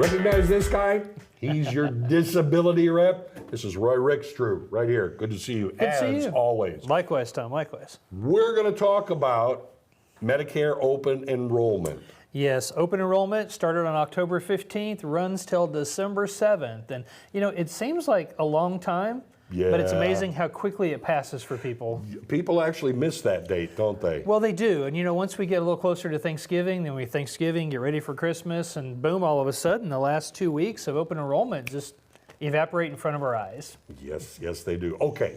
Recognize this guy? He's your disability rep. This is Roy Rickstrew right here. Good to see you, Good to see you. Always. Likewise, Tom, likewise. We're going to talk about Medicare open enrollment. Yes, open enrollment started on October 15th, runs till December 7th. And, you know, it seems like a long time, but it's amazing how quickly it passes for people. People actually miss that date, don't they? Well, they do. And, you know, once we get a little closer to Thanksgiving, then get ready for Christmas, and boom, all of a sudden, the last 2 weeks of open enrollment just evaporate in front of our eyes. Yes, yes, they do. Okay.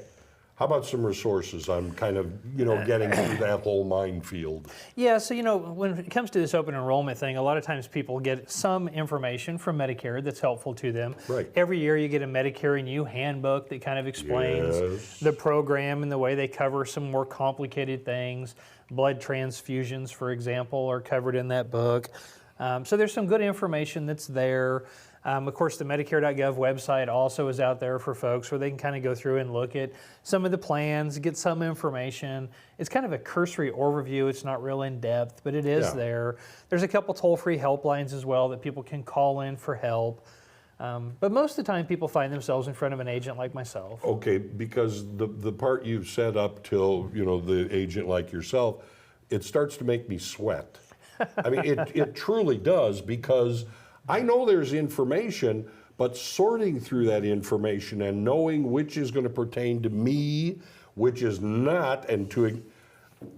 How about some resources? I'm kind of, getting through that whole minefield. Yeah, so, when it comes to this open enrollment thing, a lot of times people get some information from Medicare that's helpful to them. Right. Every year you get a Medicare new handbook that kind of explains the program and the way they cover some more complicated things. Blood transfusions, for example, are covered in that book. So there's some good information that's there. Of course, the Medicare.gov website also is out there for folks where they can kind of go through and look at some of the plans, get some information. It's kind of a cursory overview. It's not real in depth, but it is there. There's a couple toll-free helplines as well that people can call in for help. But most of the time, people find themselves in front of an agent like myself. Okay, because the part you've set up till, the agent like yourself, it starts to make me sweat. I mean, it truly does, because I know there's information, but sorting through that information and knowing which is going to pertain to me, which is not,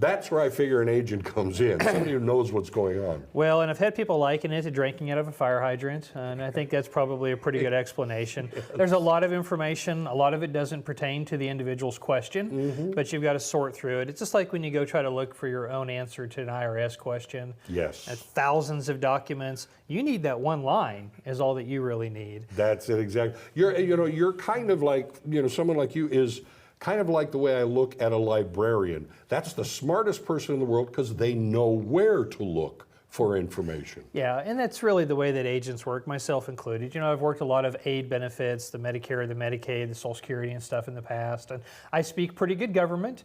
that's where I figure an agent comes in, somebody who knows what's going on. Well, and I've had people liken it to drinking out of a fire hydrant, and I think that's probably a pretty good explanation. Yes. There's a lot of information. A lot of it doesn't pertain to the individual's question, but you've got to sort through it. It's just like when you go try to look for your own answer to an IRS question. Yes. Thousands of documents. You need that one line is all that you really need. That's it, exactly. You're kind of like, someone like you is kind of like the way I look at a librarian. That's the smartest person in the world because they know where to look for information. Yeah, and that's really the way that agents work, myself included. I've worked a lot of aid benefits, the Medicare, the Medicaid, the Social Security and stuff in the past, and I speak pretty good government,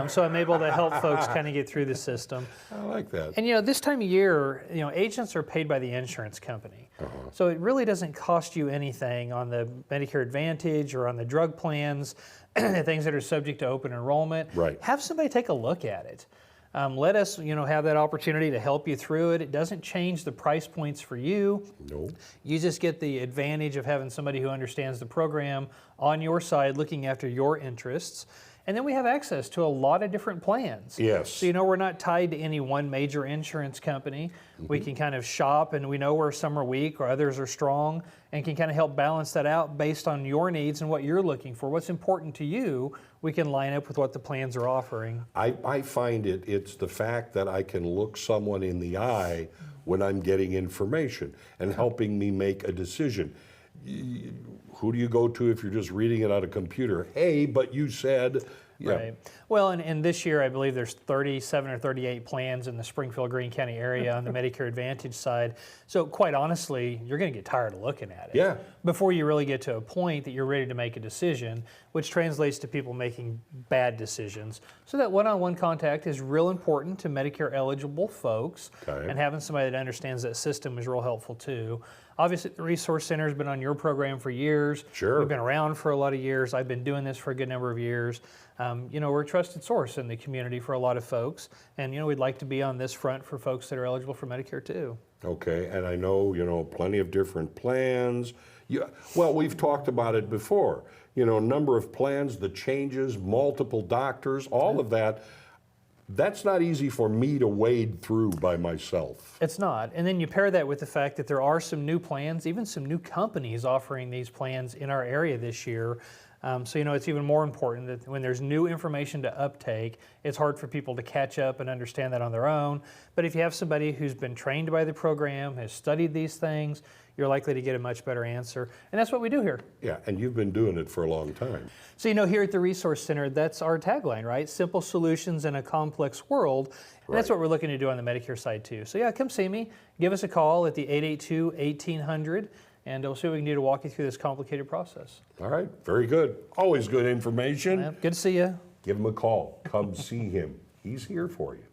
so I'm able to help folks kind of get through the system. I like that. And this time of year, agents are paid by the insurance company. So it really doesn't cost you anything on the Medicare Advantage or on the drug plans, things that are subject to open enrollment. Right. Have somebody take a look at it. Let us, have that opportunity to help you through it. It doesn't change the price points for you. No. You just get the advantage of having somebody who understands the program on your side, looking after your interests. And then we have access to a lot of different plans. Yes. So, we're not tied to any one major insurance company. We can kind of shop, and we know where some are weak or others are strong, and can kind of help balance that out based on your needs and what you're looking for. What's important to you, we can line up with what the plans are offering. I find it's the fact that I can look someone in the eye when I'm getting information and helping me make a decision. Who do you go to if you're just reading it on a computer? Hey, but you said... Yeah. Right. Well, and this year I believe there's 37 or 38 plans in the Springfield-Greene County area on the Medicare Advantage side. So quite honestly, you're going to get tired of looking at it. Yeah. Before you really get to a point that you're ready to make a decision, which translates to people making bad decisions. So that one-on-one contact is real important to Medicare-eligible folks. Okay. And having somebody that understands that system is real helpful too. Obviously, the Resource Center has been on your program for years. Sure. We've been around for a lot of years. I've been doing this for a good number of years. We're a trusted source in the community for a lot of folks. And, we'd like to be on this front for folks that are eligible for Medicare too. Okay, and I know, plenty of different plans. Well, we've talked about it before. Number of plans, the changes, multiple doctors, all of that. That's not easy for me to wade through by myself. It's not. And then you pair that with the fact that there are some new plans, even some new companies offering these plans in our area this year. So, it's even more important that when there's new information to uptake, it's hard for people to catch up and understand that on their own. But if you have somebody who's been trained by the program, has studied these things, you're likely to get a much better answer. And that's what we do here. Yeah, and you've been doing it for a long time. So, here at the Resource Center, that's our tagline, right? Simple solutions in a complex world. And that's what we're looking to do on the Medicare side too. So come see me. Give us a call at the 882-1800. And we'll see what we can do to walk you through this complicated process. All right, very good. Always good information. Good to see you. Give him a call. Come see him. He's here for you.